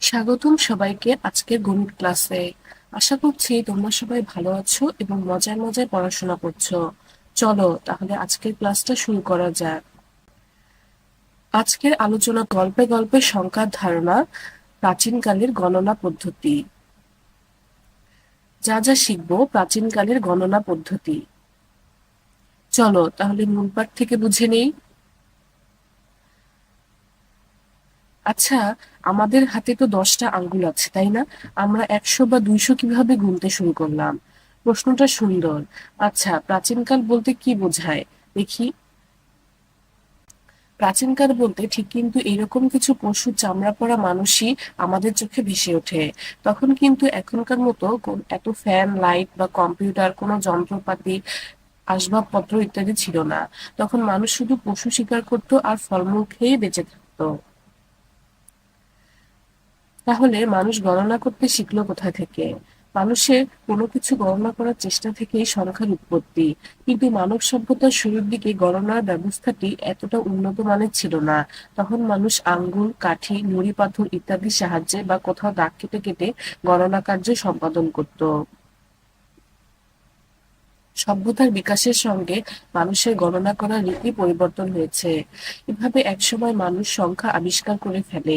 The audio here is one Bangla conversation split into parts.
স্বাগতম সবাইকে আজকের গণিত ক্লাসে। আশা করছি তোমরা সবাই ভালো আছো এবং মজায় মজায় পড়াশোনা করছো। চলো তাহলে আজকের ক্লাসটা শুরু করা যাক। আজকের আলোচনা গল্পে গল্পে সংখ্যার ধারণা, প্রাচীনকালের গণনা পদ্ধতি। যা যা শিখবো প্রাচীনকালের গণনা পদ্ধতি। চলো তাহলে মূল পাঠ থেকে বুঝে নেই। আচ্ছা, আমাদের হাতে তো 10টা আঙ্গুল আছে, তাই না? আমরা 100 বা 200 কিভাবে গুনতে শুরু করলাম? প্রশ্নটা সুন্দর। আচ্ছা, প্রাচীনকাল বলতে কি বোঝায় দেখি। প্রাচীনকাল বলতে ঠিক কিন্তু এরকম কিছু পশু চামড়া পরা মানুষই আমাদের চোখে ভেসে ওঠে। তখন কিন্তু এখনকার মতো এত ফ্যান, লাইট বা কম্পিউটার, কোনো যন্ত্রপাতি, আসবাবপত্র ইত্যাদি ছিল না। তখন মানুষ শুধু পশু শিকার করতো আর ফলমূল খেয়ে বেঁচে থাকতো। তাহলে মানুষ গণনা করতে শিখলো কোথা থেকে? মানুষের কোনো কিছু গণনা করার চেষ্টা থেকেই সংখ্যার উৎপত্তি। কিন্তু মানব সভ্যতার শুরুর দিকে গণনার ব্যবস্থাটি এতটা উন্নত মানের ছিল না। তখন মানুষ আঙ্গুল, কাঠি, নুড়ি পাথর ইত্যাদির সাহায্যে বা কোথাও দাগ কেটে কেটে গণনা কার্য সম্পাদন করত। সভ্যতার বিকাশের সঙ্গে মানুষের গণনা করার রীতি পরিবর্তন হয়েছে। এভাবে একসময় মানুষ সংখ্যা আবিষ্কার করে ফেলে।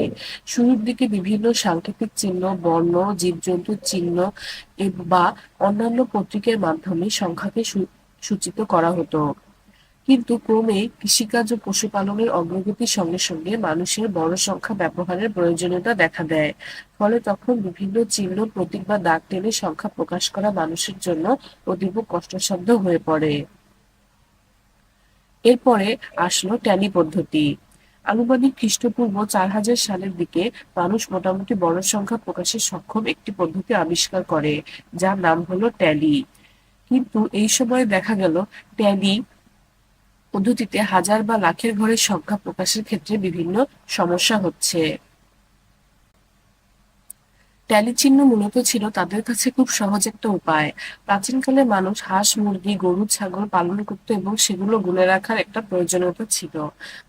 শুরুর দিকে বিভিন্ন সাংকেতিক চিহ্ন, বর্ণ, জীবজন্তুর চিহ্ন বা অন্যান্য প্রতীকের মাধ্যমে সংখ্যাকে সূচিত করা হতো। কিন্তু ক্রমে কৃষিকাজ ও পশুপালনের অগ্রগতির সঙ্গে সঙ্গে মানুষের বড় সংখ্যা ব্যবহারের প্রয়োজনীয়তা দেখা দেয়। ফলে তখন বিভিন্ন চিহ্ন, প্রতীক বা দাগ টেনে সংখ্যা প্রকাশ করা মানুষের জন্য অতীব কষ্টসাধ্য হয়ে পড়ে। এরপরে আসলো ট্যালি পদ্ধতি। আনুমানিক খ্রিস্টপূর্ব 4000 সালের দিকে মানুষ মোটামুটি বড় সংখ্যা প্রকাশে সক্ষম একটি পদ্ধতি আবিষ্কার করে, যার নাম হলো ট্যালি। কিন্তু এই সময় দেখা গেল ট্যালি পদ্ধতিতে হাজার বা লাখের ঘরের সংখ্যা প্রকাশের ক্ষেত্রে বিভিন্ন সমস্যা হচ্ছে। ট্যালি চিহ্ন মূলত ছিল তাদের কাছে খুব সহজ একটা উপায়। প্রাচীনকালে মানুষ হাঁস, মুরগি, গরু, ছাগল পালন করত এবং সেগুলো গুনে রাখার একটা প্রয়োজনীয়তা ছিল।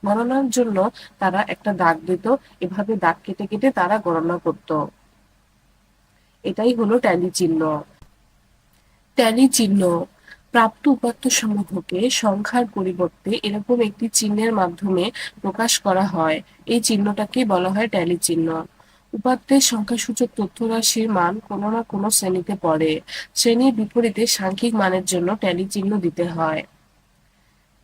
গণনার জন্য তারা একটা দাগ দিত, এভাবে দাগ কেটে কেটে তারা গণনা করত। এটাই হলো ট্যালি চিহ্ন। ট্যালি চিহ্ন প্রাপ্ত উপাত্ত সমূহকে সংখ্যার পরিবর্তে এরকম একটি চিহ্নের মাধ্যমে প্রকাশ করা হয়। এই চিহ্নটাকেই বলা হয় ট্যালি চিহ্ন। উপাত্তের সংখ্যাসূচক তথ্যরাশির মান কোনো না কোনো শ্রেণীতে পড়ে। শ্রেণীর বিপরীতে সাংখ্যিক মানের জন্য ট্যালি চিহ্ন দিতে হয়।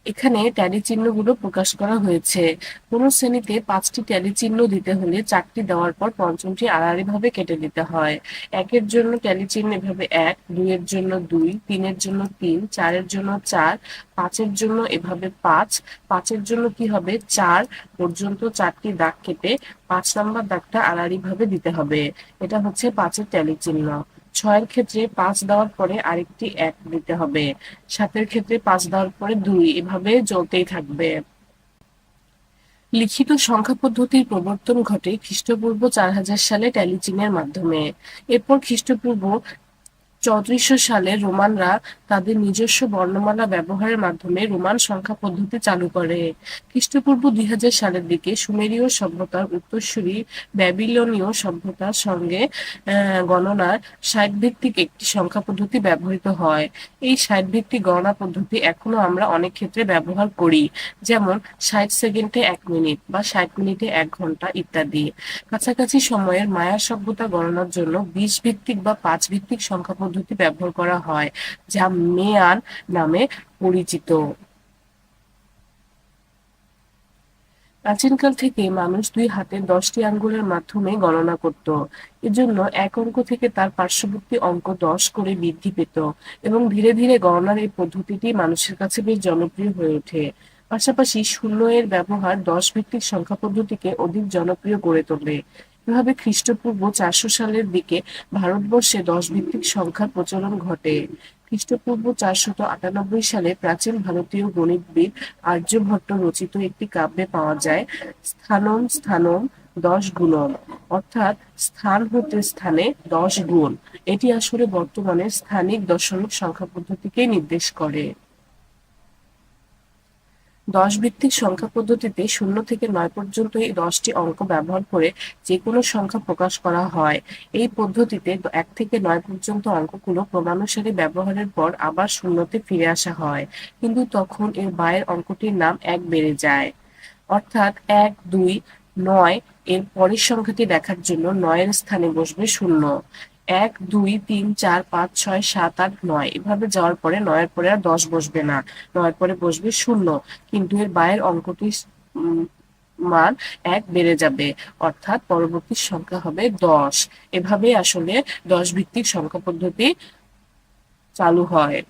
এখানে ট্যালি চিহ্নগুলো প্রকাশ করা হয়েছে। কোন শ্রেণীতে 5টি ট্যালি চিহ্ন দিতে হলে 4টি দেওয়ার পর পঞ্চমটি আড়াআড়ি ভাবে কেটে দিতে হয়। 1-এর জন্য ট্যালি চিহ্ন এভাবে 1, 2-এর জন্য 2, 3-এর জন্য 3, 4-এর জন্য 4, 5-এর জন্য এভাবে 5, 5-এর জন্য কি হবে 4 পর্যন্ত 4টি দাগ কেটে 5 নাম্বার দাগটা আড়াআড়ি ভাবে দিতে হবে। এটা হচ্ছে 5-এর ট্যালি চিহ্ন। 6-এর ক্ষেত্রে 5 দেওয়ার পরে আরেকটি 1 দিতে হবে। 7-এর ক্ষেত্রে 5 দেওয়ার পরে 2, এভাবে চলতেই থাকবে। লিখিত সংখ্যা পদ্ধতির প্রবর্তন ঘটে খ্রিস্টপূর্ব 4000 সালে ট্যালি চিহ্নের মাধ্যমে। এরপর খ্রিস্টপূর্ব 3400 সালে রোমানরা তাদের নিজস্ব বর্ণমালা ব্যবহারের মাধ্যমে রোমান সংখ্যা পদ্ধতি চালু করে। খ্রিস্টপূর্ব 2000 সালের দিকে সুমেরীয় সভ্যতার উত্তরসূরি ব্যাবিলনীয় সভ্যতার সঙ্গে গণনার 60 ভিত্তিক একটি সংখ্যা পদ্ধতি ব্যবহৃত হয়। এই 60 ভিত্তিক গণনা পদ্ধতি এখনো আমরা অনেক ক্ষেত্রে ব্যবহার করি, যেমন 60 সেকেন্ডে 1 মিনিট বা 60 মিনিটে 1 ঘন্টা ইত্যাদি। কাছাকাছি সময়ের মায়া সভ্যতা গণনার জন্য 20 ভিত্তিক বা 5 ভিত্তিক সংখ্যা পদ্ধতি ব্যবহার করা হয়, যা মেয়ান নামে পরিচিত। প্রাচীনকাল থেকে মানুষ 2 হাতের 10টি আঙ্গুলের মাধ্যমে গণনা করত। এজন্য এক অঙ্ক থেকে তার পার্শ্ববর্তী অঙ্ক 10 করে বৃদ্ধি পেত এবং ধীরে ধীরে গণনার এই পদ্ধতিটি মানুষের কাছে বেশ জনপ্রিয় হয়ে ওঠে। পাশাপাশি শূন্য এর ব্যবহার 10 ভিত্তিক সংখ্যা পদ্ধতিকে অধিক জনপ্রিয় করে তোলে। এভাবে খ্রিস্টপূর্ব 400 সালের দিকে ভারতবর্ষে 10 ভিত্তিক সংখ্যার প্রচলন ঘটে। খ্রিস্টপূর্ব 498 সালে প্রাচীন ভারতীয় গণিতবিদ আর্যভট্ট রচিত একটি কাব্যে পাওয়া যায় স্থানম স্থানম 10 গুণন, অর্থাৎ স্থান হতে স্থানে 10 গুণ। এটি আসলে বর্তমানে স্থানিক দশমিক সংখ্যা পদ্ধতিকে নির্দেশ করে। 10 ভিত্তিক সংখ্যা পদ্ধতিতে 0 থেকে 9 পর্যন্ত এই 10টি অঙ্ক ব্যবহার করে যে কোনো সংখ্যা প্রকাশ করা হয়। এই পদ্ধতিতে 1 থেকে 9 পর্যন্ত অঙ্কগুলো ক্রমানুসারে ব্যবহারের পর আবার শূন্যতে ফিরে আসা হয়, কিন্তু তখন এর বাইরের অঙ্কটির নাম 1 বেড়ে যায়। অর্থাৎ 1, 2, 9 এর পরের সংখ্যাটি দেখার জন্য 9 এর স্থানে বসবে 0। 1, 2, 3, 4, 5, 6, 7, 8, 9 এভাবে যাওয়ার পরে 9 এর পরে আর 10 বসবে না, 9 এর পরে বসবে 0, কিন্তু এর বাইরের অঙ্কটির মান 1 বেড়ে যাবে, অর্থাৎ পরবর্তী সংখ্যা হবে 10। এভাবে আসলে 10 ভিত্তিক সংখ্যা পদ্ধতি চালু হয়।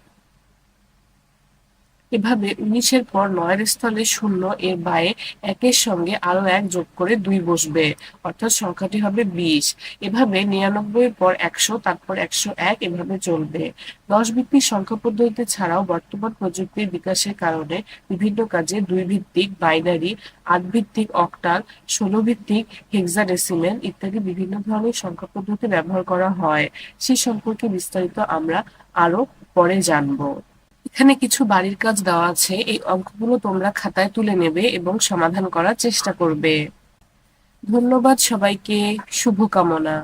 এভাবে 19 এর পর 9 এর স্থলে 0 এর বায়ে 1 এর সঙ্গে আরো 1 যোগ করে 2 বসবে, অর্থাৎ সংখ্যাটি হবে 20। এভাবে 99 এর পর 100, তারপর 101 এভাবে চলবে। 10 ভিত্তিক সংখ্যা পদ্ধতি ছাড়াও বর্তমান প্রযুক্তির বিকাশের কারণে বিভিন্ন কাজে 2 ভিত্তিক, বাইনারি, 8 ভিত্তিক অক্টাল, 16 ভিত্তিক হেক্সাডেসিমেল ইত্যাদি বিভিন্ন ধরনের সংখ্যা পদ্ধতি ব্যবহার করা হয়। সে সম্পর্কে বিস্তারিত আমরা আরো পরে জানবো। এখানে কিছু বাড়ির কাজ দেওয়া আছে, এই অঙ্কগুলো তোমরা খাতায় তুলে নেবে এবং সমাধান করার চেষ্টা করবে। ধন্যবাদ সবাইকে, শুভকামনা।